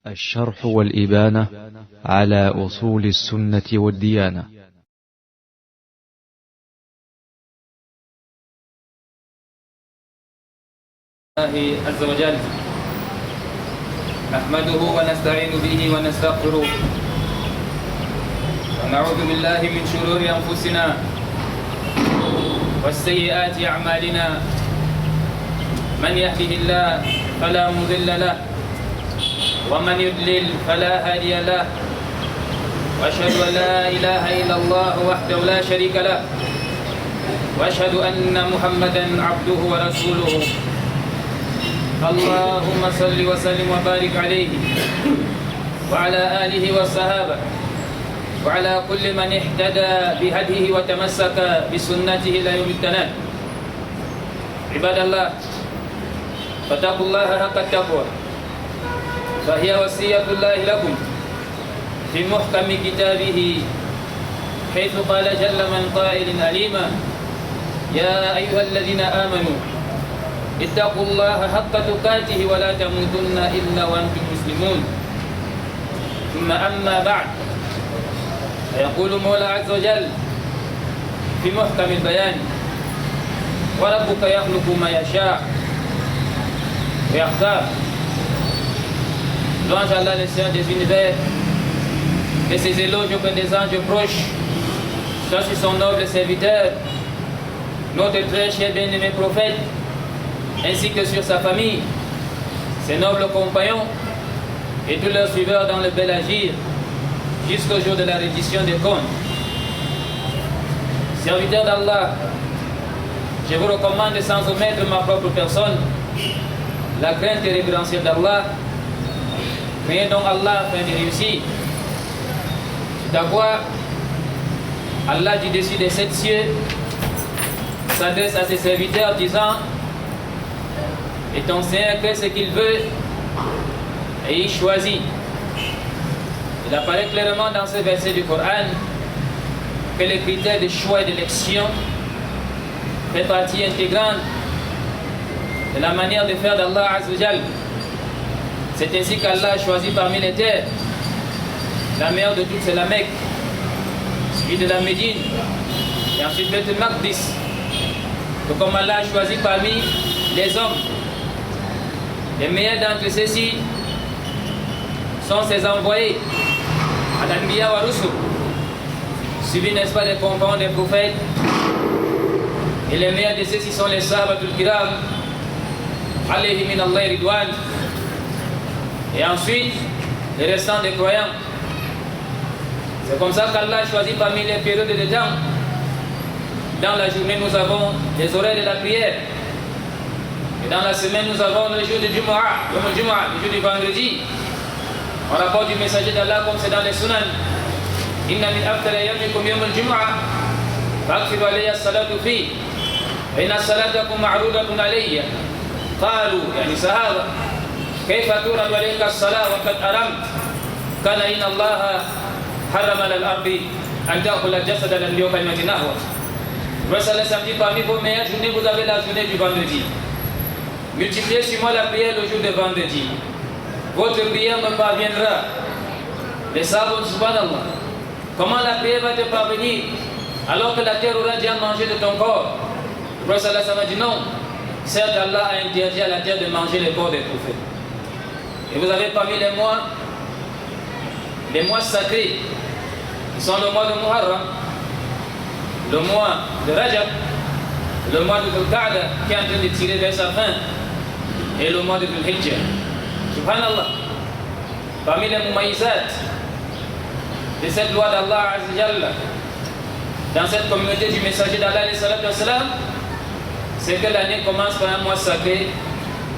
الشرح والإبانة على أصول السنة والديانة. الله عز وجل نحمده ونستعين به ونستغفره ونعوذ بالله من شرور أنفسنا والسيئات أعمالنا. من يهده الله فلا مضل له ومن يضلل فلا هادي له، وأشهد أن لا إله إلا الله وحده لا شريك له، وأشهد أن محمدا عبده ورسوله. اللهم صل وسلم وبارك عليه وعلى آله والصحابة وعلى كل من اهتدى بهديه وتمسك بسنته إلى يوم التناد. عباد الله، فاتقوا الله حق التقوى، فهي وصية الله لكم في محكم كتابه، حيث قال جل من قائل أليما: يا أيها الذين آمنوا اتقوا الله حق تقاته ولا تموتن إلا وأنتم مسلمون. ثم أما بعد، فيقول مولى عز وجل في محكم البيان: وربك يخلق ما يشاء ويختار. Louange à Allah, le Seigneur des univers, que ses éloges auprès des anges proches soient sur son noble serviteur, notre très cher bien-aimé prophète, ainsi que sur sa famille, ses nobles compagnons et tous leurs suiveurs dans le bel agir, jusqu'au jour de la reddition des comptes. Serviteurs d'Allah, je vous recommande sans omettre ma propre personne la crainte révérentielle d'Allah. Priez donc Allah afin de réussir. C'est à quoi Allah du dessus des sept cieux s'adresse à ses serviteurs disant: et ton Seigneur crée ce qu'il veut et il choisit. Il apparaît clairement dans ce verset du Coran que les critères de choix et d'élection fait partie intégrante de la manière de faire d'Allah Azza wa Jal. C'est ainsi qu'Allah a choisi parmi les terres la meilleure de toutes, c'est la Mecque, suivi de la Médine et ensuite Beth el-Maqdis. Tout comme Allah a choisi parmi les hommes, les meilleurs d'entre ceux-ci sont ses envoyés, Al-Anbiya wa Rusul, suivis, n'est-ce pas, des compagnons des prophètes. Et les meilleurs de ceux-ci sont les Sahabatul Kiram, alayhi min Allah ridwan. Et ensuite, les restants des croyants. C'est comme ça qu'Allah a choisi parmi les périodes de temps. Dans la journée, nous avons les horaires de la prière. Et dans la semaine, nous avons le jour du Jumu'ah, le jour du vendredi. On rapporte du messager d'Allah comme c'est dans les Sunan: Inna min afdal ayyamikum yawm al-Jumu'ah, fa'akthiru alayya as-salatu fi, fa inna as-salatakum ma'rudatun alayya. Qalu, yani sahaba, kayfa turadu alayka as-salat wa qad aramta, kana inna Allah harrama ala al-ardi an ta'kula al-jasada lam yuqimati nahwa. Verset le samedi, parmi vos meilleures journées, vous avez la journée du vendredi. Multipliez sur moi la prière le jour de vendredi. Votre prière me parviendra. Les sabbats, subhanallah, comment la prière va te parvenir alors que la terre aura déjà mangé de ton corps? Le prophète a dit non. Certes, Allah a interdit à la terre de manger les corps des prophètes. Et vous avez parmi les mois sacrés, qui sont le mois de Muharram, le mois de Rajab, le mois de Dhul-Qa'da qui est en train de tirer vers sa fin, et le mois de Dhul-Hijjah. Subhanallah, parmi les mumaïsat de cette loi d'Allah Azza wa Jalla, dans cette communauté du messager d'Allah, c'est que l'année commence par un mois sacré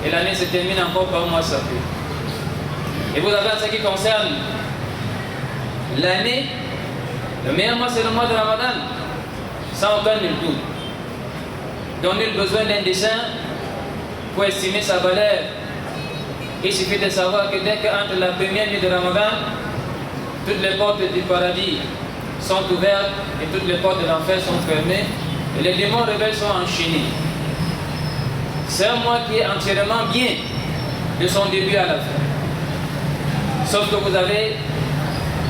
et l'année se termine encore par un mois sacré. Et vous avez en ce qui concerne l'année, le meilleur mois c'est le mois de Ramadan, sans aucun nul doute. Donc nul besoin d'un dessin pour estimer sa valeur. Il suffit de savoir que dès qu'entre la première nuit de Ramadan, toutes les portes du paradis sont ouvertes et toutes les portes de l'enfer sont fermées et les démons rebelles sont enchaînés. C'est un mois qui est entièrement bien de son début à la fin. Sauf que vous avez,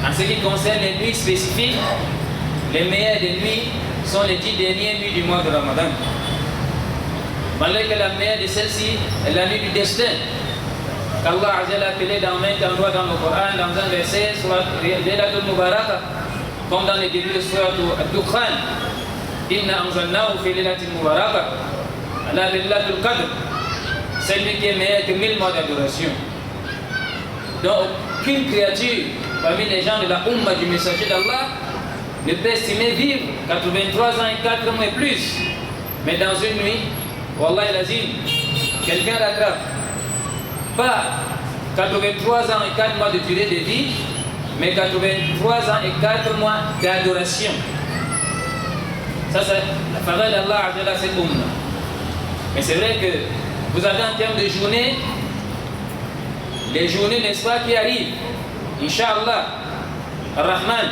en ce qui concerne les nuits spécifiques, les meilleures des nuits sont les 10 dernières nuits du mois de Ramadan. Malgré que la meilleure de celle-ci est la nuit du destin. qu'Allah a appelé dans maintes endroits dans le Coran, dans un verset, sur Laylatul Mubaraka, comme dans les débuts de Surat Al-Dukhan, Inna anzalnahu fi Laylatil Mubaraka, ala Laylatul Qadr, celui qui est meilleur que 1000 mois d'adoration. Donc, aucune créature parmi les gens de la Ummah du messager d'Allah ne peut estimer vivre 83 ans et 4 mois et plus. Mais dans une nuit, Wallah l'azim, quelqu'un rattrape pas 83 ans et 4 mois de durée de vie, mais 83 ans et 4 mois d'adoration. Ça, c'est la faveur d'Allah à cette Ummah. Mais c'est vrai que vous avez en termes de journée, les journées, n'est-ce pas, qui arrivent, Inch'Allah, Ar-Rahman,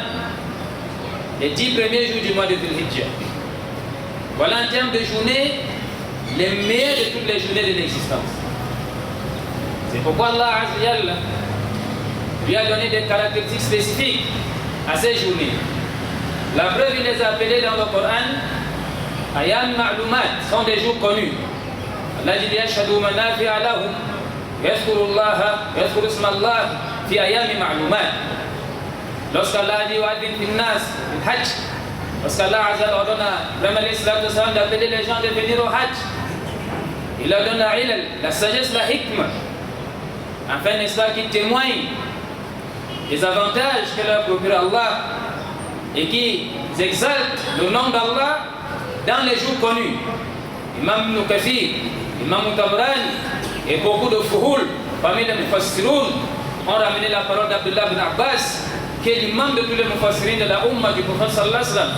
les 10 premiers jours du mois de Dhul-Hijjah. Voilà en termes de journées, les meilleures de toutes les journées de l'existence. C'est pourquoi Allah Azzawajal lui a donné des caractéristiques spécifiques à ces journées. La preuve, il les a appelées dans le Coran, Ayam Ma'lumat, sont des jours connus. Allah dit Yashhadu manafi'a lahum, yadhkuru isma Allah fi ayami ma'lumat. Lorsqu'Allah dit Wa'adhin fin nas, il hajj, lorsqu'Allah Azzawajal ordonne à Ibrahim alayhi salatu wassalam d'appeler les gens de venir au hajj, il leur donne la sagesse, la hikmah, afin, n'est-ce pas, qu'ils témoignent des avantages que leur procure Allah et qui exaltent le nom d'Allah dans les jours connus. Imam Ibn Kathir, Imam Tabrani et beaucoup de fuhul parmi les mufassiroun ont ramené la parole d'Abdullah ibn Abbas, qui est l'imam de tous les mufassirin de la Ummah du prophète sallallahu alayhi wa sallam,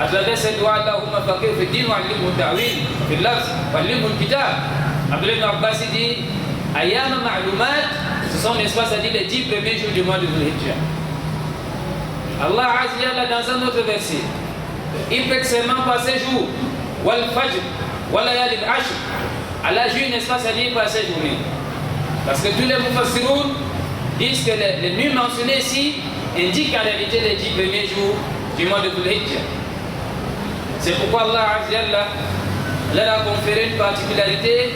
à travers cette doua Allahumma faqih fi din wa alimhu ta'wil fi lafz wa alimhu al-kitab. Abdullah ibn Abbas dit Ayam ma'lumat, ce sont, n'est-ce pas, c'est-à-dire les 10 premiers jours du mois de Dhul-Hijjah. Allah Azzawajal dans un autre verset, il fait seulement par ces jours, wal fajr, wal layali al-ashr, Allah jure, n'est-ce pas, c'est-à-dire par ces journées. Parce que tous les mufassiroun disent que les nuits mentionnées ici indiquent en réalité les 10 premiers jours du mois de Dhul-Hijjah. C'est pourquoi Allah Azzawajal leur a conféré une particularité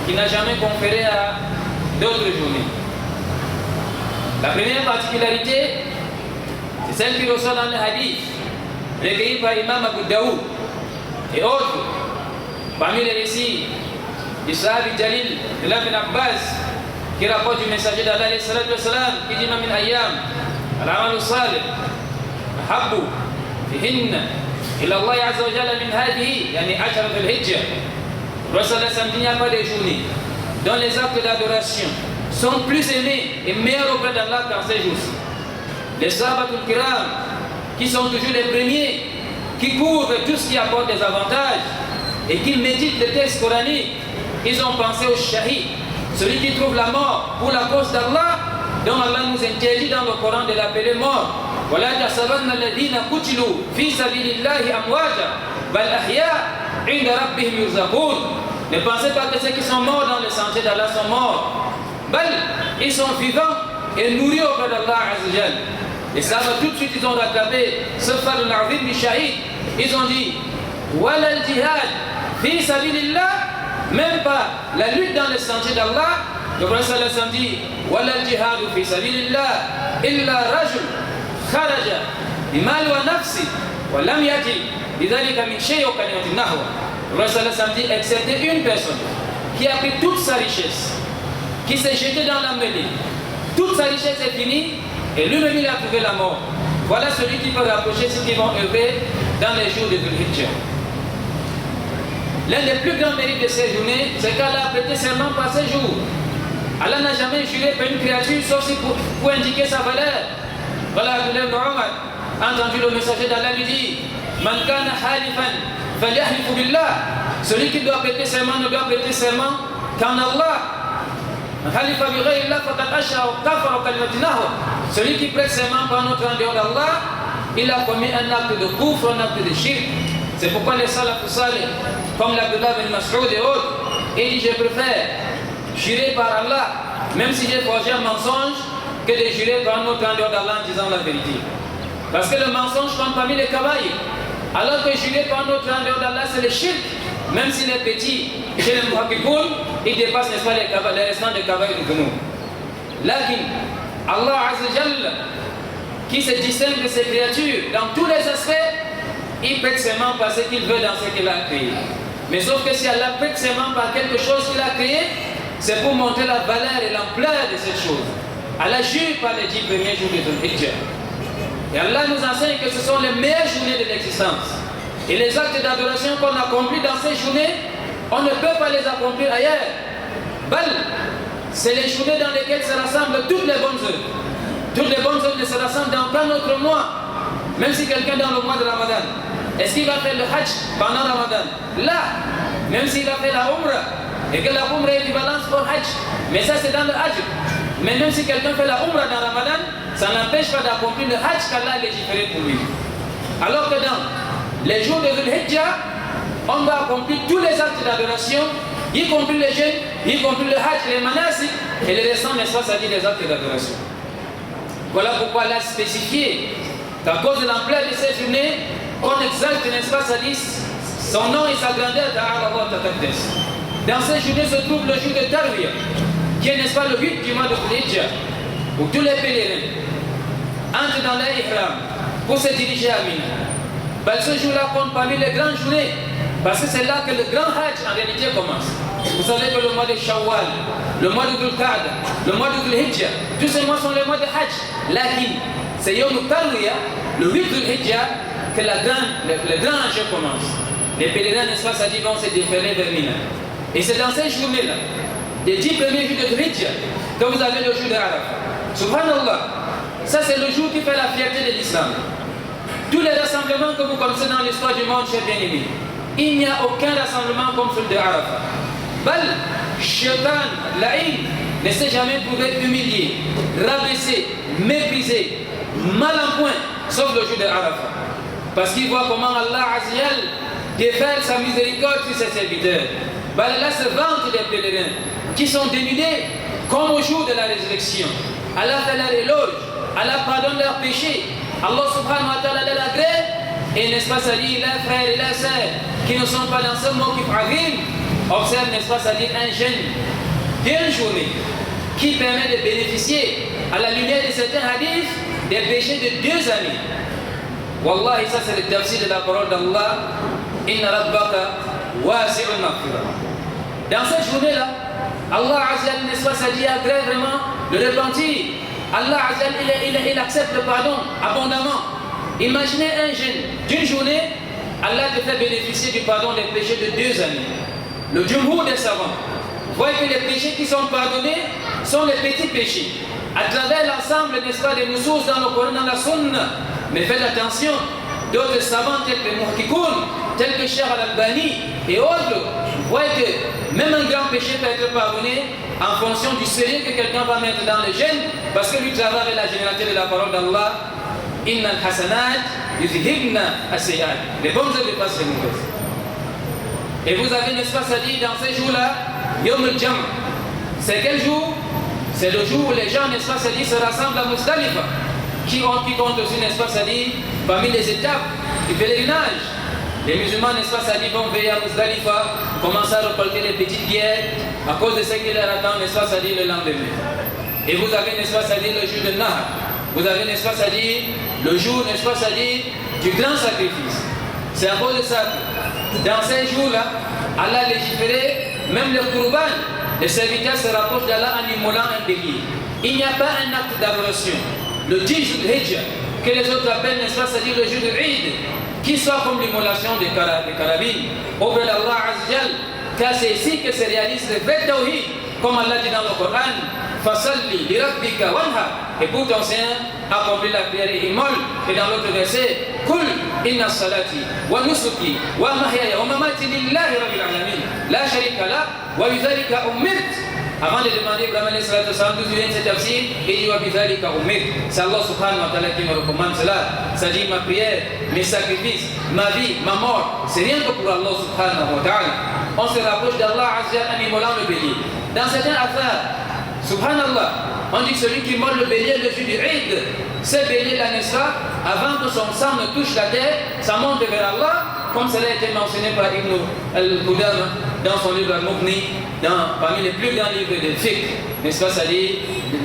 qu'il n'a jamais conférée à d'autres journées. La première particularité, c'est celle qui ressort dans le hadith, recueilli par Imam Abu Daoud et autres, parmi les récits du Sahabi Jalil de l'Ibn Abbas, qui rapporte du messager d'Allah qui dit min ayyam al-amal salih ahabbu fihinna ila Allah azza wa jalla min hadihi, yani asharat al-hijjah. Le Rasul il n'y a pas de journée dont les actes d'adoration sont plus aimés et meilleurs auprès d'Allah qu'en ces jours-ci. Les Sahabatul Kiram, qui sont toujours les premiers, qui couvrent tout ce qui apporte des avantages et qui méditent les textes coraniques, ils ont pensé au shahid, celui qui trouve la mort pour la cause d'Allah, dont Allah nous interdit dans le Coran de l'appeler mort. وَلَا تَحْسَبَنَّ الَّذِينَ قُتِلُوا فِي سَبِيلِ اللَّهِ أَمْوَاتًا بَلْ أَحْيَاءٌ عِندَ رَبِّهِمْ يُرْزَقُونَ. Ne pensez pas que ceux qui sont morts dans le sentier d'Allah sont morts. Ils sont vivants et nourris auprès d'Allah Azzawajal. Et ça va tout de suite, ils ont rattrapé ce farl al-azim du shahid. Ils ont dit wala al-jihad fi sabilillah, même pas la lutte dans le sentier d'Allah. Le prophète dit wala al-jihad fi sabilillah illa rajul kharaja bimal wa nafsi wa lam yaji lidhalika min shay'in wa kalimatin nahwa. Le prophète dit excepté une personne qui a pris toute sa richesse, qui s'est jeté dans la mêlée, toute sa richesse est finie et lui-même il a trouvé la mort. Voilà celui qui peut rapprocher ceux qui vont œuvrer dans les jours de Dhul-Hijjah. L'un des plus grands mérites de ces journées, c'est qu'Allah a prêté serment par ces jours. Allah n'a jamais juré par une créature sauf si pour indiquer sa valeur. Voilà, Abdullah ibn Umar a entendu le messager d'Allah lui dire Man kana halifan falyahlifu billah. Celui qui doit prêter serment ne doit prêter serment qu'en Allah. Celui qui prête serment par notre en dehors d'Allah, il a commis un acte de kufr, un acte de shirk. C'est pourquoi les salafus salih, comme l'Abdullah bin Mas'ud et autres, il dit je préfère jurer par Allah, même si j'ai forgé un mensonge, que de jurer par un autre en dehors d'Allah en disant la vérité. Parce que le mensonge compte parmi les kabaïr. Alors que jurer par un autre en dehors d'Allah, c'est le shirk. Même s'il est petit, chez les muhakkikoun, il dépasse, n'est-ce pas, les restants des kabaïr du Gnou. Lakin, Allah Azza Jalla, qui se distingue de ses créatures dans tous les aspects, il prête ses mains par ce qu'il veut dans ce qu'il a créé. Mais sauf que si Allah prête ses mains par quelque chose qu'il a créé, c'est pour montrer la valeur et l'ampleur de cette chose. Allah jure par les 10 premiers jours de Dhul Hijjah. Et Allah nous enseigne que ce sont les meilleures journées de l'existence. Et les actes d'adoration qu'on accomplit dans ces journées, on ne peut pas les accomplir ailleurs. Bal, c'est les journées dans lesquelles se rassemblent toutes les bonnes œuvres. Toutes les bonnes œuvres ne se rassemblent dans qu'un autre mois. Même si quelqu'un dans le mois de Ramadan, est-ce qu'il va faire le Hajj pendant Ramadan? Là, même s'il a fait la Umrah, et que la Umrah est équivalente au Hajj, mais ça c'est dans le Hajj. Mais même si quelqu'un fait la Umrah dans Ramadan, ça n'empêche pas d'accomplir le Hajj qu'Allah a légiféré pour lui. Alors que dans les jours de Dhul Hijjah, on va accomplir tous les actes d'adoration, y compris les jeûnes, y compris le Hajj, les manasik, et les restants, n'est-ce pas, ça dit les actes d'adoration. Voilà pourquoi Allah a spécifié qu'à cause de l'ampleur de cette journée, on exalte, n'est-ce pas, ça dit son nom et sa grandeur dans cette journée se trouve le jour de Tarwiyah, qui est, n'est-ce pas, le 8 du mois de Dhul Hijjah, où tous les pèlerins entrent dans l'Ihram pour se diriger à Mina. Ce jour-là compte parmi les grandes journées, parce que c'est là que le grand Hajj en réalité commence. Vous savez que le mois de Shawwal, le mois de Dhul Qa'dah, le mois de Dhul Hijjah, tous ces mois sont les mois de Hajj. Lakin, c'est Yom Tarwiyah, le 8 Dhul Hijjah, que le grand Hajj commence. Les pèlerins, n'est-ce pas, ça dit, vont se déferler vers Mina. Et c'est dans ces journées-là, les 10 premiers jours de Dhul Hijjah, que vous avez le jour de Arafah. Subhanallah, ça c'est le jour qui fait la fierté de l'islam. Tous les rassemblements que vous connaissez dans l'histoire du monde, chers bien-aimés, il n'y a aucun rassemblement comme celui de Arafah. Bal, Shaitan, La'in, ne s'est jamais trouvé humilié, rabaissé, méprisé, mal en point, sauf le jour de Arafah. Parce qu'il voit comment Allah Azzawajal déferle sa miséricorde sur ses serviteurs. Bal, Allah se vante des pèlerins qui sont dénudés comme au jour de la résurrection. Allah fait leur éloge, Allah pardonne leurs péchés. Allah subhanahu wa ta'ala leur agrée, et n'est-ce pas, ça dit, leurs frères et leurs sœurs qui ne sont pas dans ce mawqif azim, observe, n'est-ce pas, ça dit, un jeûne d'une journée qui permet de bénéficier à la lumière de certains hadiths des péchés de 2 années. Wallahi, ça c'est le tafsir de la parole d'Allah. Inna rabbaka wasi'ul maghfirah. Dans cette journée-là, Allah Azzawajal, n'est-ce pas, ça dit, agrée vraiment le repentir. Allah Azzawajal, il accepte le pardon abondamment. Imaginez un jeûne d'une journée, Allah te fait bénéficier du pardon des péchés de 2 années. Le jumhur des savants voit que les péchés qui sont pardonnés sont les petits péchés. À travers l'ensemble, n'est-ce pas, des nusus dans le Coran, dans la Sunna. Mais faites attention, d'autres savants tels que Muhakkikoun, tels que Cheikh Al-Albani et autres, voient que même un grand péché peut être pardonné en fonction du sérieux que quelqu'un va mettre dans le jeûne, parce que lui travaille avec la généralité de la parole d'Allah. Inna al-hasanat yuzhibna as-sayyi'at. Les bonnes œuvres effacent les mauvaises. Et vous avez, n'est-ce pas, ça dit dans ces jours-là, Yom al-Jam'. C'est quel jour? C'est le jour où les gens, n'est-ce pas, ça dit, se rassemblent à Muzdalifa, qui compte aussi, n'est-ce pas, ça dit, parmi les étapes du pèlerinage. Les musulmans, n'est-ce pas, ça dit, vont veiller à Muzdalifa, commencer à récolter les petites pierres, à cause de ce qui leur attend, n'est-ce pas, ça dit, le lendemain. Et vous avez, n'est-ce pas, ça dit, le jour de Nahar. Vous avez, n'est-ce pas, ça dit, le jour, n'est-ce pas, ça dit, du grand sacrifice. C'est à cause de ça que, dans ces jours-là, Allah a légiféré, même le Qurban, les serviteurs se rapprochent d'Allah en immolant un bélier. Il n'y a pas un acte d'adoration, le 10 jours de Hijjah, que les autres appellent, n'est-ce pas, c'est-à-dire le jour de Eid, qui soit comme l'immolation des carabines, auprès d'Allah Azzawajal, car c'est ici que se réalise le vrai tawhid, comme Allah dit dans le Coran, Fasalli li rabbika wanhar, et pour ton Seigneur, accomplir la prière et immole. Et dans l'autre verset, Kul inna salati wa nusuki wa mahyaya wa mamati lillahi rabbil alamin, la sharika la wa bidhalika umirt. Avant de demander Ibrahim alayhi salatu wa salam, d'où vient cet tafsir, il dit wa bidhalika umirt. C'est Allah subhanahu wa ta'ala qui me recommande cela. Ça dit ma prière, mes sacrifices, ma vie, ma mort, c'est rien que pour Allah subhanahu wa ta'ala. On se rapproche d'Allah Azzawajal en immolant le bélier. Dans certains affaires, subhanallah, On dit que celui qui mord le bélier, le jus du Eid, ce bélier-là, n'est-ce pas, avant que son sang ne touche la terre, ça monte vers Allah, comme cela a été mentionné par Ibn al-Qudama dans son livre Al-Mughni, parmi les plus grands livres de fiqh, n'est-ce pas, c'est-à-dire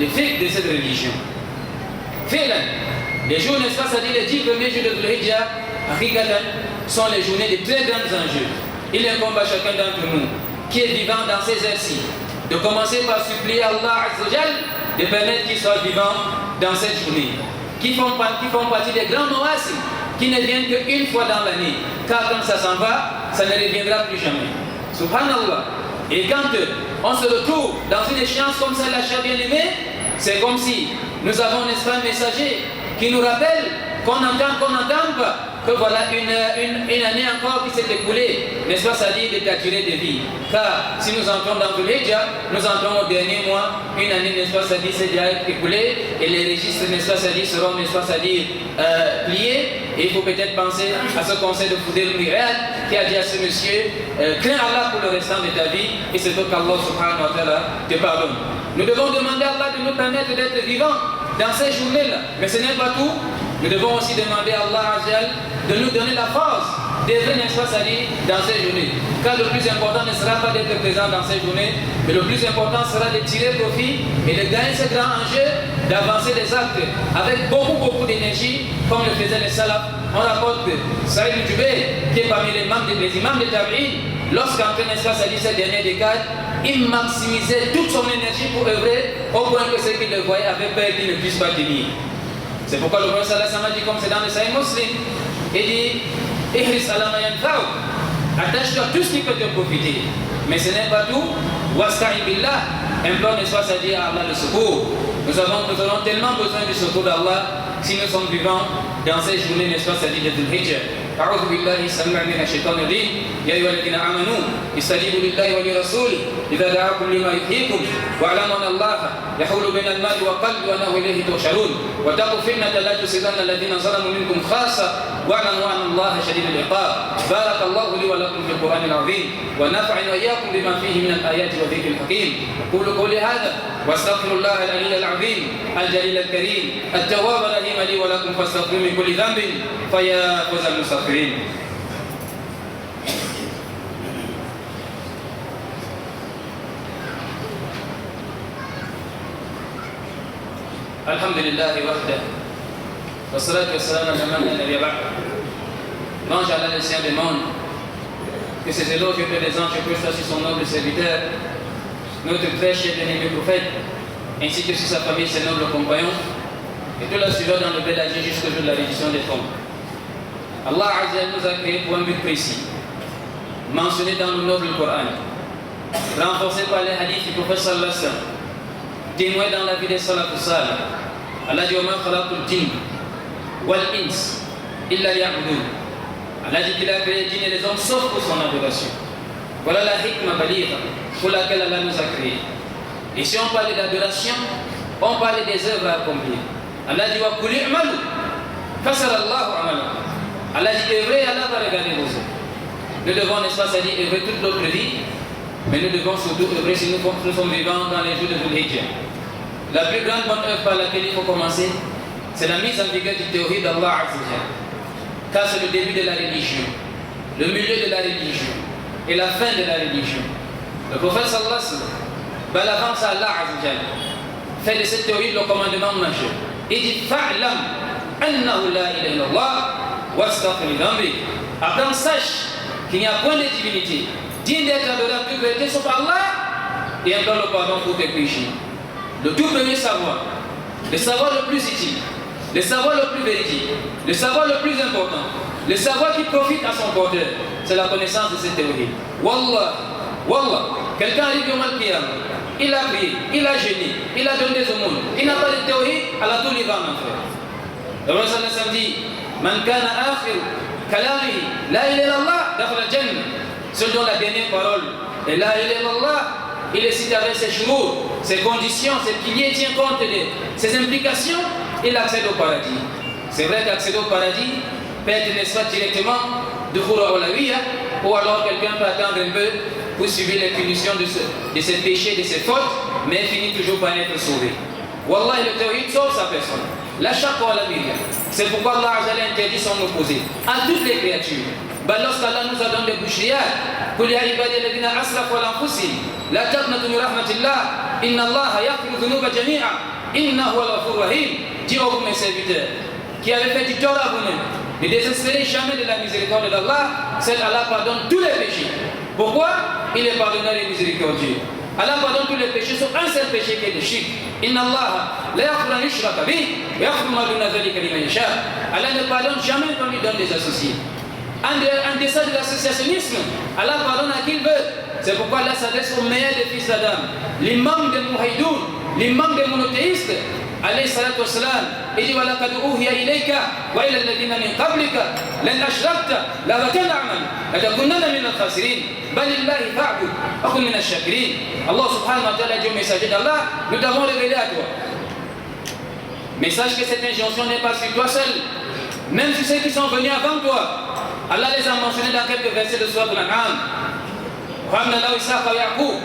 le fiqh de cette religion. Les jours, n'est-ce pas, c'est-à-dire les 10 premiers jours de Dhul-Hijjah, sont les journées de très grands enjeux. Il incombe à chacun d'entre nous qui est vivant dans ces heures-ci de commencer par supplier Allah Azza wa Jal de permettre qu'il soit vivant dans cette journée, qui font partie des grands moassim, qui ne viennent qu'une fois dans l'année, car quand ça s'en va, ça ne reviendra plus jamais. Subhanallah. Et quand on se retrouve dans une échéance comme ça, la chère bien-aimée, c'est comme si nous avons, n'est-ce pas, un messager qui nous rappelle qu'on entend pas, que voilà une année encore qui s'est écoulée, n'est-ce pas, c'est-à-dire de ta durée de vie. Car si nous entrons dans Dhul-Hijjah, nous entrons au dernier mois, une année, n'est-ce pas, c'est-à-dire s'est déjà écoulée, et les registres, n'est-ce pas, c'est-à-dire seront, n'est-ce pas, c'est-à-dire pliés, et il faut peut-être penser à ce conseil de Fudayl ibn Iyad qui a dit à ce monsieur, crains Allah pour le restant de ta vie, et c'est donc qu'Allah subhanahu wa ta'ala te pardonne. Nous devons demander à Allah de nous permettre d'être vivants dans ces journées-là, mais ce n'est pas tout. Nous devons aussi demander à Allah Azza de nous donner la force d'œuvrer, n'est-ce pas, c'est-à-dire dans ces journées. Car le plus important ne sera pas d'être présent dans ces journées, mais le plus important sera de tirer profit et de gagner ce grand enjeu, d'avancer les actes avec beaucoup d'énergie, comme le faisaient les salafs. On rapporte que Saïd Jubayr, qui est parmi les imams de Tabi'in, lorsqu'entré, n'est-ce pas, c'est-à-dire cette dernière décade, il maximisait toute son énergie pour œuvrer, au point que ceux qui le voyaient avaient peur qu'il ne puisse pas tenir. C'est pourquoi le prophète sallallahu alayhi wa sallam dit, comme c'est dans le Sahih Muslim, il dit Ihris ala ma yanfa'uk, attache-toi à tout ce qui peut te profiter. Mais ce n'est pas tout. Wasta'in billah, implore, n'est-ce pas, c'est-à-dire à Allah le secours. Nous aurons tellement besoin du secours d'Allah si nous sommes vivants dans ces journées, n'est-ce pas, c'est-à-dire de Dhul-Hijjah. أعوذ بالله السميع من الشيطان الرجيم يا أيها الذين آمنوا استجيبوا لله ولرسوله إذا دعاكم لما يحييكم واعلموا أن الله يحول بين المرء والقلب وأنه إليه تحشرون واتقوا فتنة لا تصيبن الذين ظلموا منكم خاصة واعلموا أن الله شديد العقاب. بارك الله لي ولكم في القرآن العظيم ونفعني وإياكم بما فيه من الآيات والذكر الحكيم. أقول قولي هذا واستغفر الله العلي العظيم الجليل الكريم التواب الرحيم لي ولكم فاستغفروا من كل ذنب فيا فوز المستغفرين. الحمد لله وحده والصلاة والسلام على من لا نبي بعده. Mange Allah le Seigneur des mondes, que ses éloges et que les anges puissent sur son noble serviteur, notre très cher bien-aimé prophète, ainsi que sur sa famille, ses nobles compagnons, et tout la suivant dans le bel âge jusqu'au jour de la reddition des tombes. Allah Azza nous a créé pour un but précis, mentionné dans le noble Coran, renforcé par les hadiths du prophète sallallahu alayhi wa sallam, témoin dans la vie des salafus salih. Allah dit: وَمَا خَلَقْتُ الْجِنَّ وَالْإِنسَ إِلَّا لِيَعْبُدُونِ. Allah dit qu'il a créé les djinns et les hommes sauf pour son adoration. Voilà la hikma baligha pour laquelle Allah nous a créés. Et si on parlait d'adoration, on parlait des œuvres à accomplir. Allah dit: وَقُلِ اعْمَلُوا فَسَرَ اللَّهُ عَمَلَكُمْ. Allah dit: œuvrez, Allah va regarder vos œuvres. Nous devons, n'est-ce pas, c'est-à-dire œuvrer toute notre vie, mais nous devons surtout œuvrer si nous sommes vivants dans les jours de Dhul-Hijjah. La plus grande bonne œuvre par laquelle il faut commencer, c'est la mise en vigueur du théorie d'Allah Azza wa Jalla. Car c'est le début de la religion, le milieu de la religion et la fin de la religion. Le prophète sallallahu alayhi wa sallam, l'avance à Allah Azza wa Jalla, fait de cette théorie le commandement majeur. Il dit: fa'lam annahu la ilaha illallah wastaghfir li dhanbik. Après, sache qu'il n'y a point de divinité digne d'être adoré en toute vérité sauf Allah, et implore le pardon pour tes péchés. Le tout premier savoir, le savoir le plus utile, le savoir le plus véridique, le savoir le plus important, le savoir qui profite à son porteur, c'est la connaissance de cette théorie. Wallah, quelqu'un arrive au Mal-Qiyam, il a prié, il a jeûné, il a donné des aumônes, il n'a pas de théorie, Allah tout lui va en enfer. Le Prophète sallallahu alayhi wa sallam dit: Man kana akhir kalamihi la ilaha illallah dakhala al-jannah. Celui dont la dernière parole est la ilaha illallah, il est cité avec ses chevaux, ses conditions, ses piliers, tient compte de ses implications, il accède au paradis. C'est vrai qu'accéder au paradis peut être, n'est-ce pas, directement de Khoura Olawiya, ou alors quelqu'un peut attendre un peu pour subir les punitions de ses péchés, de ses fautes, mais finit toujours par être sauvé. Wallah, le tawhid sauve sa personne. La shaq wa la mirya. C'est pourquoi Allah interdit son opposé à toutes les créatures. Lorsqu'Allah nous a donné des bouchrières, قل يا عبادي الذين أسرفوا على أنفسهم لا تقنطوا من رحمة الله إن الله يغفر الذنوب جميعا إنه هو الغفور الرحيم. Dis aux mes serviteurs qui avaient fait du tort à vous-même, ne désespérez jamais de la miséricorde d'Allah, celle Allah pardonne tous les péchés. Pourquoi? Il est pardonneur et miséricordieux. Allah pardonne tous les péchés sauf un seul péché qui est le shirk. Inna Allah la yaghfiru an yushraka bihi wa yaghfiru ma duna dhalika liman yasha. Allah ne pardonne jamais quand il donne des associés. Un dessein de l'associationnisme, Allah pardonne à qui il veut. C'est pourquoi Allah s'adresse aux meilleurs des fils d'Adam, l'imam des Mouhaïdoun, l'imam des monothéistes, alayhi salatu wassalam. Il dit وَلَقَدْ أُوحِيَ إِلَيْكَ وَإِلَى الَّذِينَ مِنْ قَبْلِكَ لَئِنْ أَشْرَكْتَ لَتَكُونَنَّ لَتَكُونَنَّ مِنَ الْخَاسِرِينَ بَلِ اللَّهِ فَاعْبُدْ وَكُن مِنَ الشَّاكِرِينَ. Allah subhanahu wa ta'ala dit au messager d'Allah, nous t'avons révélé à toi. Mais sache que cette injonction n'est pas sur toi seul. Même sur ceux qui sont venus avant toi. Allah les a mentionnés dans quelques versets de Sourate Al-An'am. وَهَبْنَا لَهُ إِسْحَاقَ وَيَعْقُوبَ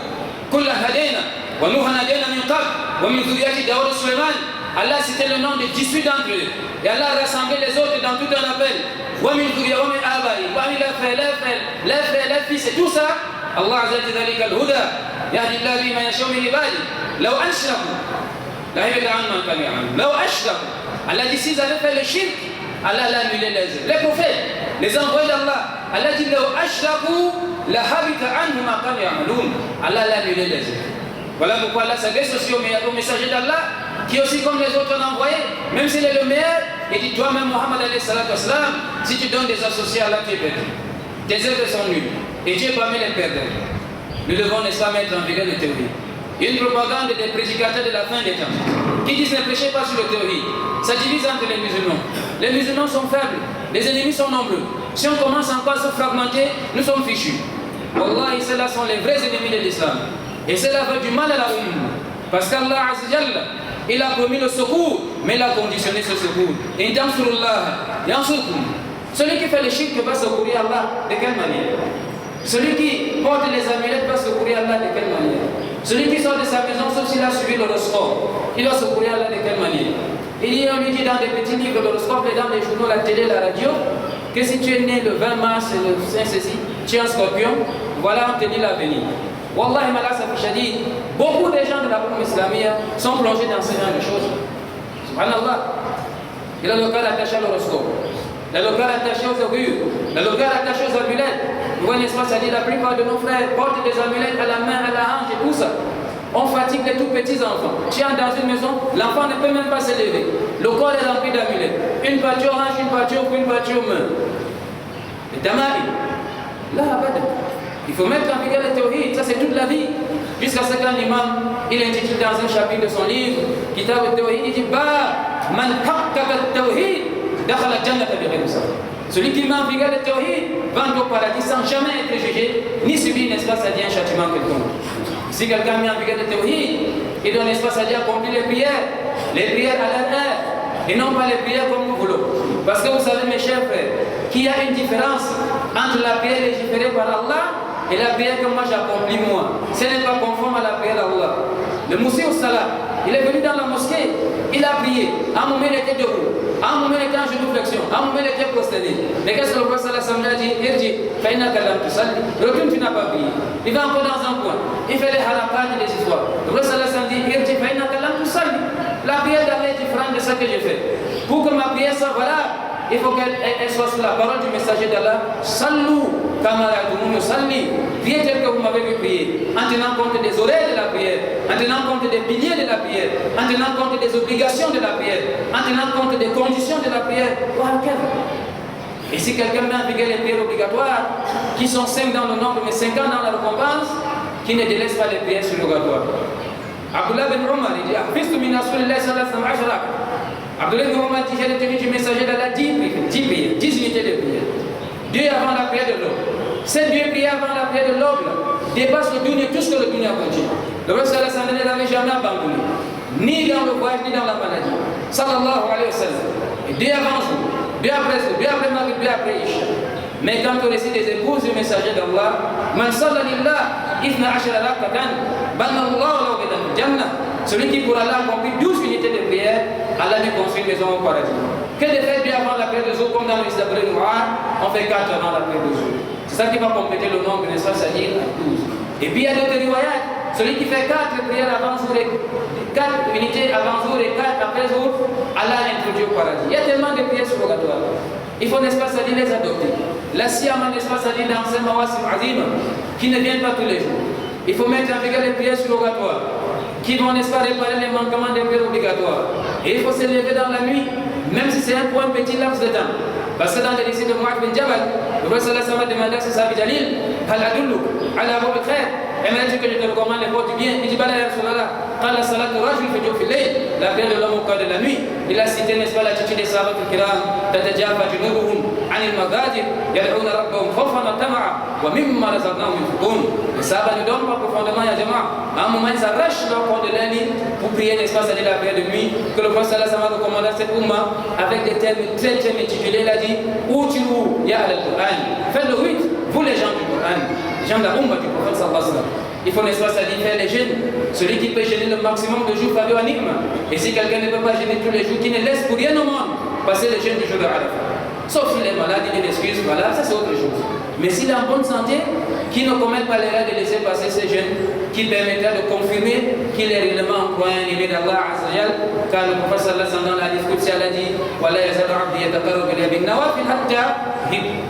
كُلًّا هَدَيْنَا وَنُوحًا هَدَيْنَا مِن قَبْلُ وَمِن ذُرِّيَّتِ دَاوُودَ وَسُلَيْمَانَ. Allah citait le nom de 18 d'entre eux. Et Allah a rassemblé les autres dans tout un appel. وَمِن ذُرِّيَّتِ وَمِن آبَائِهِمْ وَمِن leurs frères, leurs fils et tout ça. Allah Azza wa Jalla ذَلِكَ الْهُدَى يَهْدِي اللَّهُ بِهِ مَن يَشَاءُ مِنْ عِبَادِهِ لَوْ أَشْرَكُوا لَيَحْبِطَنَّ عَنْهُم مَا كَانُوا يَعْمَلُونَ. لَوْ أَشْرَكُوا. Allah dit s'ils avaient fait le shirk, Allah l'a annulé les prophètes, les envoyés d'Allah. Allah dit لَوْ أَشْرَكُوا لَحَبِطَ عَنْهُم مَا كَانُوا يَعْمَلُونَ. Allah l'a annulé les œuvres. Voilà pourquoi Allah s'adresse aussi au messager d'Allah, qui est aussi comme les autres envoyés, même s'il est le meilleur. Il dit toi-même, Muhammad alayhi salatu wassalam, si tu donnes des associés à Allah, tu es perdu. Tes œuvres sont nulles et tu es parmi les perdants. Nous devons, n'est-ce pas, mettre en vigueur le théorie. Il y a une propagande des prédicateurs de la fin des temps qui disent ne prêchez pas sur le théorie. Ça divise entre les musulmans. Les musulmans sont faibles, les ennemis sont nombreux. Si on commence encore à se fragmenter, nous sommes fichus. Wallahi, ceux-là sont les vrais ennemis de l'islam. Et cela veut du mal à la parce qu'Allah Azza wa Jalla, il a promis le secours, mais il a conditionné ce secours. Et celui qui fait le shirk va secourir Allah de quelle manière? Celui qui porte les amulettes va secourir Allah de quelle manière? Celui qui sort de sa maison, sauf s'il a suivi l'horoscope, il va secourir Allah de quelle manière? On lui dit dans des petits livres d'horoscope et dans les journaux, la télé, la radio, que si tu es né le 20 mars, le 5 ceci, tu es un scorpion, voilà on te dit l'avenir. Wallahi malasa fi shadid, beaucoup de gens de la Ummah islamia sont plongés dans ce genre de choses. Subhanallah. Il a le cœur attaché à l'horoscope, il a le cœur attaché aux augures, il a le cœur attaché aux amulettes. Vous voyez, n'est-ce pas, ça dit la plupart de nos frères portent des amulettes à la main, à la hanche et tout ça. On fatigue les tout petits enfants. Tu es dans une maison, l'enfant ne peut même pas se lever. Le corps est rempli d'amulettes. Une partie aux hanches, une partie aux couilles, une partie aux mains. Et Damari, là, il faut mettre en vigueur le tawhid, ça c'est toute la vie. Jusqu'à ce qu'un imam, il intitule dans un chapitre de son livre, Kitab al-Tawhid, il dit Ba man haqqaqa al-tawhid dakhala al-jannata bighayri hisab. Celui qui met en vigueur le tawhid va au paradis sans jamais être jugé, ni subir, n'est-ce pas, ça dit un châtiment quelconque. Si quelqu'un met en vigueur le tawhid, il doit, n'est-ce pas, ça dit accomplir les prières à leur heure, et non pas les prières comme nous voulons. Parce que vous savez, mes chers frères, qu'il y a une différence entre la prière légiférée par Allah et la prière que moi j'accomplis moi. Ce n'est pas conforme à la prière d'Allah. Le Moussi au Salah, il est venu dans la mosquée, il a prié. À un moment il était debout, à un moment il était en génuflexion, à un moment il était prosterné. Mais qu'est-ce que le prophète sallallahu alayhi wa sallam a dit? Retourne, tu n'as pas prié. Il va encore dans un coin, il fait les harakat et les histoires. Le prophète sallallahu alayhi wa sallam dit la prière d'Allah est différente de ce que j'ai fait. Pour que ma prière soit valable, il faut qu'elle soit sous la parole du messager d'Allah. Sallou, kamaratumun salli. Priez tel que vous m'avez vu prier, en tenant compte des oreilles de la prière, en tenant compte des piliers de la prière, en tenant compte des obligations de la prière, en tenant compte des conditions de la prière. Et si quelqu'un met en vigueur les prières obligatoires, qui sont 5 dans le nombre, mais 50 dans la récompense, qui ne délaisse pas les prières surrogatoires. Abdullah bin Umar, il dit Hafistu min Rasulillahi sallallahu alayhi wa sallam. Abdullah bin Umar dit j'ai retenu du messager d'Allah 10 prières, 10 unités de prière. 2 avant la prière de l'aube. Ces 2 prières avant la prière de l'aube dépassent le dunya, tout ce que le dunya contient. Le reste de la santé n'avait jamais abandonné, ni dans le voyage, ni dans la maladie. Sallallahu alayhi wa sallam. Et 2 avant jour, 2 après jour, 2 après Maghrib, 2 après Isha. Mais quant au récit des épouses du messager d'Allah, Man salla lillah, ifna ashara rakatan, banna Allah lahu bidan jannah. celui qui pour Allah accomplit 12 unités de prière, Allah lui construit une maison au paradis. Que de fait Dieu avant la prière de jour, comme dans le Isabelle Noir, on fait 4 avant la prière de jour. C'est ça qui va compléter le nombre, n'est-ce pas, c'est-à-dire 12. Et puis il y a d'autres riwayat, celui qui fait 4 prières avant jour, 4 unités avant jour et 4 après jour, Allah introduit au paradis. Il y a tellement de prières surrogatoires. Il faut, n'est-ce pas, c'est-à-dire les adopter. La siyama, n'est-ce pas, c'est-à-dire dans ces mawasim azim, qui ne viennent pas tous les jours. Il faut mettre en vigueur les prières surrogatoires, qui vont, n'est-ce pas, réparer les manquements des prières obligatoires. Et il faut se lever dans la nuit, même si c'est pour un petit laps de temps. Parce que dans le récit de Mu'adh bin Jabal, le prophète sallallahu alayhi wa sallam demandait à ce sahabi Jalil, Hal adulluk ala abwab al-khair, aimerais-tu que je te recommande les portes du bien? Il dit, Bala ya Rasulallah, qala salatu rajul fi jawfi al-layl, la prière de l'homme au cœur de la nuit. Il a cité, n'est-ce pas, l'attitude des sahabats al-kiram, tatajafa junubuhum an al-maghadir, yad'una rabbahum khawfan wa tama'a, wa mimma razaqnahum yunfiqun. Les sahabats ne dorment pas profondément, ya jama'a. À un moment, ils arrachent leur corps de leur lit pour prier, n'est-ce pas, c'est-à-dire la prière de nuit, que le prophète sallallahu alayhi wa sallam recommande à cette umma avec des termes très très méticulés. Il a dit, Utiru ya al-Qur'an, faites le rite, vous les gens du Coran, les gens de la umma du prophète sallallahu alayhi wa sallam. Il faut, n'est-ce pas, c'est-à-dire faire les jeûnes. Celui qui peut jeûner le maximum de jours, Fabio Anigma. Et si quelqu'un ne peut pas jeûner tous les jours, qui ne laisse pour rien au monde passer les jeûnes du jour de Arafat. Sauf s'il est malade, il a une excuse, voilà, ça c'est autre chose. Mais s'il est en bonne santé, qui ne commet pas l'erreur de laisser passer ces jeûnes, qui permettra de confirmer qu'il est réellement un croyant aimé d'Allah Azzawajal, car le prophète sallallahu alayhi wa sallam dans la discussion a dit Wala yazalu abdi yataqarrabu ilayya bin nawafil hatta hib.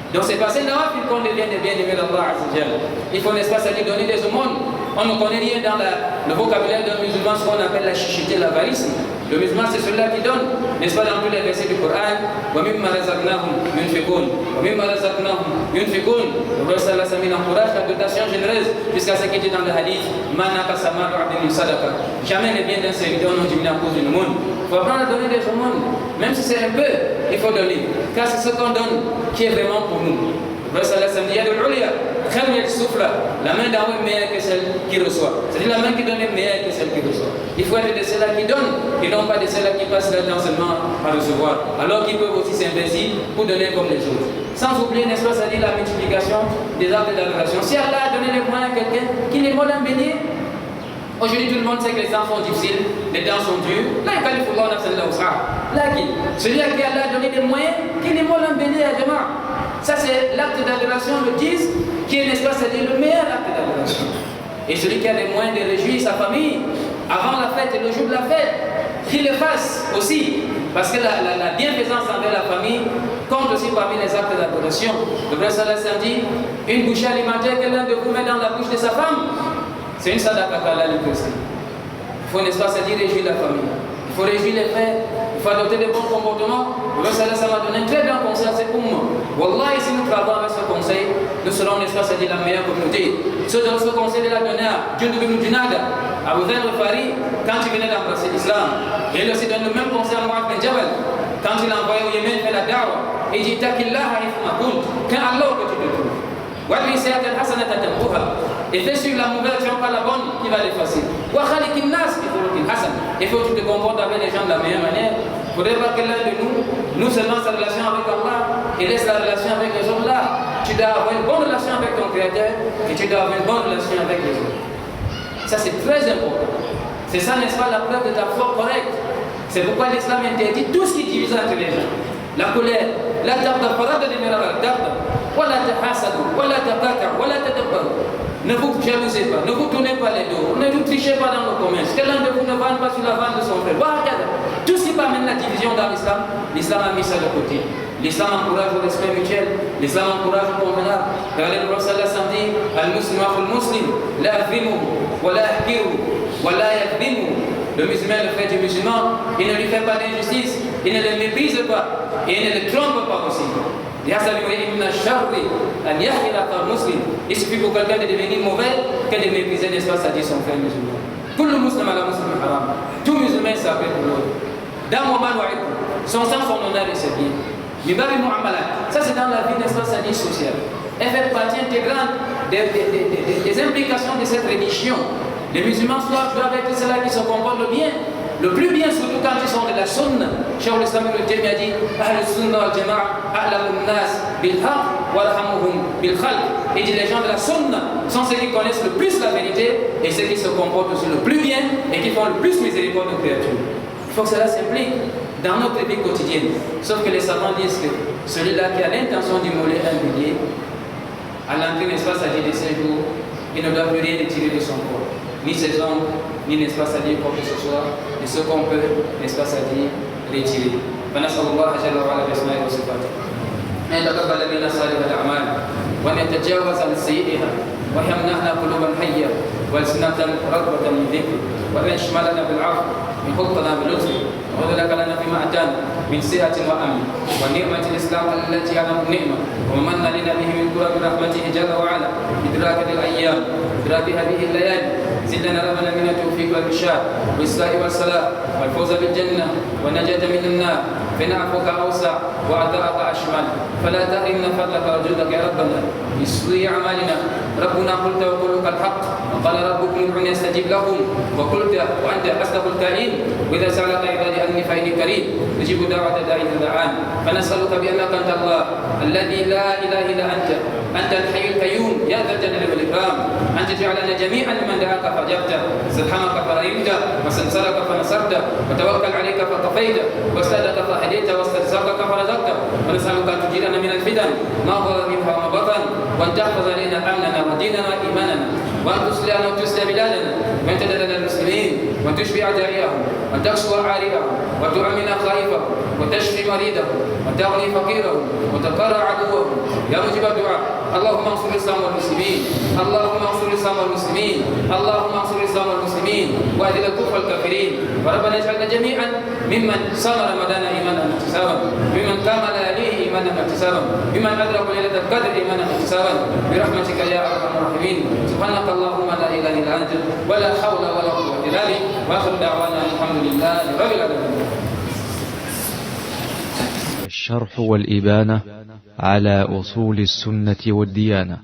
Donc c'est passé nawafil qu'on devient des bien-aimés d'Allah Azzawajal. Il faut, n'est-ce pas, ça dit donner des aumônes. On ne connaît rien dans le vocabulaire d'un musulman, ce qu'on appelle la chichité, l'avarisme. Le musulman, c'est celui-là qui donne, n'est-ce pas, dans tous les versets du Coran. Wa mimma razaqnahum yunfiqun. Wa mimma razaqnahum yunfiqun. Le prophète sallallahu alayhi wa sallam encourage la dotation généreuse jusqu'à ce qu'il dit dans le hadith Manaka samaru abdin sadaqa. Jamais les biens d'un serviteur n'ont diminué à cause d'une aumône. Il faut apprendre à donner des aumônes. Même si c'est un peu, il faut donner. Car c'est ce qu'on donne qui est vraiment pour nous. Le prophète sallallahu alayhi wa sallam dit la main d'en haut est meilleure que celle qui reçoit. C'est-à-dire la main qui donne est meilleure que celle qui reçoit. Il faut être de ceux-là qui donnent et non pas de ceux-là qui passent leur temps seulement à recevoir. Alors qu'ils peuvent aussi s'investir pour donner comme les autres. Sans oublier, n'est-ce pas, ça dit la multiplication des actes d'adoration. Si Allah a donné les moyens à quelqu'un qui n'est pas d'un béni, aujourd'hui tout le monde sait que les temps sont difficiles, les temps sont durs. Là, celui à qui Allah a donné des moyens, qui n'est pas d'un béni à Jama. Ça c'est l'acte d'adoration, le 10, qui est, n'est-ce pas, c'est-à-dire le meilleur acte d'adoration. Et celui qui a les moyens de réjouir sa famille avant la fête et le jour de la fête, qu'il le fasse aussi. Parce que la bienfaisance envers la famille compte aussi parmi les actes d'adoration. Le prophète sallallahu alayhi wa sallam dit, une bouchée alimentaire que l'un de vous met dans la bouche de sa femme, c'est une sadaqa qu'Allah lui prescrit. Il faut, n'est-ce pas, c'est-à-dire réjouir la famille. Il faut réjouir les frères. Il faut adopter de bons comportements. Le prophète sallallahu alayhi wa sallam a donné un très grand conseil à cette umma. Wallahi, si nous travaillons avec ce conseil, nous serons, n'est-ce pas, c'est-à-dire la meilleure communauté. Ce conseil de la donner à Jundub ibn Junada, à Abu Dharr al-Ghifari, quand il venait d'embrasser l'islam. Et il aussi donne le même conseil à Mu'adh bin Jabal, quand il a envoyé au Yémen faire la da'wa. Et il dit, Taqillaha haythuma kunt, quand Allah que tu te trouves. Wa'adli sayatan hasanatan tamquha. Et fais suivre la mauvaise action par la bonne qui va l'effacer. Wa khaliqin nas bi khuluqin hasan. Il faut que tu te comportes avec les gens de la meilleure manière. Il ne faudrait pas que l'un de nous seulement sa relation avec Allah et laisse la relation avec les autres là. Tu dois avoir une bonne relation avec ton Créateur et tu dois avoir une bonne relation avec les autres. Ça c'est très important. C'est ça, n'est-ce pas, la preuve de ta foi correcte. C'est pourquoi l'islam interdit tout ce qui divise entre les gens. La colère, la tarda, farada de mirara, tarda, wala tahasadu, wala tabaka, wala tadabbaru. Ne vous jalousez pas, ne vous tournez pas les dos, ne vous trichez pas dans le commerce, que l'un de vous ne vende pas sur la vente de son frère. Tout ce qui peut amener la division dans l'islam, l'islam a mis ça de côté. L'islam encourage au respect mutuel, l'islam encourage au convenable. Regardez le prophète sallallahu alayhi wa sallam dit Al-Muslim akhul Muslim, la yahdimuhu, wa la yahkiruhu, wa la yahdimuhu. Le musulman, le frère du musulman, il ne lui fait pas d'injustice, il ne le méprise pas, et il ne le trompe pas aussi. Il suffit pour quelqu'un de devenir mauvais que de mépriser, n'est-ce pas, ça dit son frère musulman. Tout le musulman à la musulman haram. Tout musulman s'appelle pour l'autre. Dans mon mal, son sang, son honneur et ses biens. Ça c'est dans la vie, n'est-ce pas, ça dit sociale. Elle fait partie intégrante des implications de cette religion. Les musulmans doivent être ceux-là qui se comportent bien. Le plus bien, surtout quand ils sont de la sunna. Cheikh al-Islam ibn Taymiyyah a dit Ahl sunna wal jama'a a'lamun nas bil haqq wa arhamuhum bil khalq. Il dit les gens de la sunna sont ceux qui connaissent le plus la vérité et ceux qui se comportent aussi le plus bien et qui font le plus miséricorde aux créatures. Il faut que cela s'implique dans notre vie quotidienne. Sauf que les savants disent que celui-là qui a l'intention d'immoler un bélier, à l'entrée, n'est-ce pas, ça dit de ses jours, il ne doit plus rien retirer de son corps. Ni ses ongles, ni, n'est-ce pas, ça dit quoi que ce soit, de ce qu'on peut, n'est-ce pas, ça dit retirer. فنسأل الله جل وعلا بأسمائه وصفاته أن يتقبل منا صالح الأعمال وأن يتجاوز عن سيئها ويمنحنا قلوبا حية وألسنة رغبة من ذكره وأن يشملنا بالعفو يحطنا بلطفه ويذلك لنا فيما أتانا من صحة وأمن ونعمة الإسلام التي على النعمة ومن لنا به من كرم رحمته جل وعلا إدراك الأيام إدراك هذه الليالي زدنا ربنا من التوفيق والإرشاد والإصلاح والصلاح والفوز بالجنة والنجاة من النار فنعفوك أوسع وعطاءك أشمل فلا تحرمنا فضلك وجودك يا ربنا بسوء أعمالنا ربنا قلت وقولك الحق وقال ربكم ادعوني أستجب لكم وقلت وأنت أصدق القائلين وإذا سألك عبادي أني فإني قريب أجيب دعوة الداعي إذا دعان فنسألك بأنك أنت الله الذي لا إله إلا أنت الحي القيوم يا ذا الجلال والإكرام أن تجعلنا جميعا من دعاك فأجبته سبحانك فرحمت وسنصرك فنصرت وتوكل عليك فكفيت واستهدك فهديت واسترزقك فرزقت ونسألك أن تجيرنا من الفتن ما ظهر منها وما بطن وأن تحفظ علينا أمننا وديننا وإيماننا وأن تصلحنا وتسلي بلادنا وأن تدلنا المسلمين وأن تشفي أعدائهم وأن تكسو عاريهم وتؤمن خائفهم وتشفي مريضهم وتغني فقيرهم وتقرع عدوهم يا مجيب الدعاء اللهم انصر الإسلام والمسلمين اللهم انصر الإسلام والمسلمين اللهم انصر الإسلام والمسلمين وأذل الكفر والكافرين وربنا اجعلنا جميعا ممن صام رمضان إيمانا واحتسابا ممن قام لياليه إيمانا واحتسابا ممن أدرك ليلة القدر إيمانا واحتسابا برحمتك يا أرحم الراحمين سبحانك اللهم لا إله إلا أنت ولا حول ولا قوة إلا بك وآخر دعوانا الحمد لله رب العالمين. الشرح والإبانة على أصول السنة والديانة.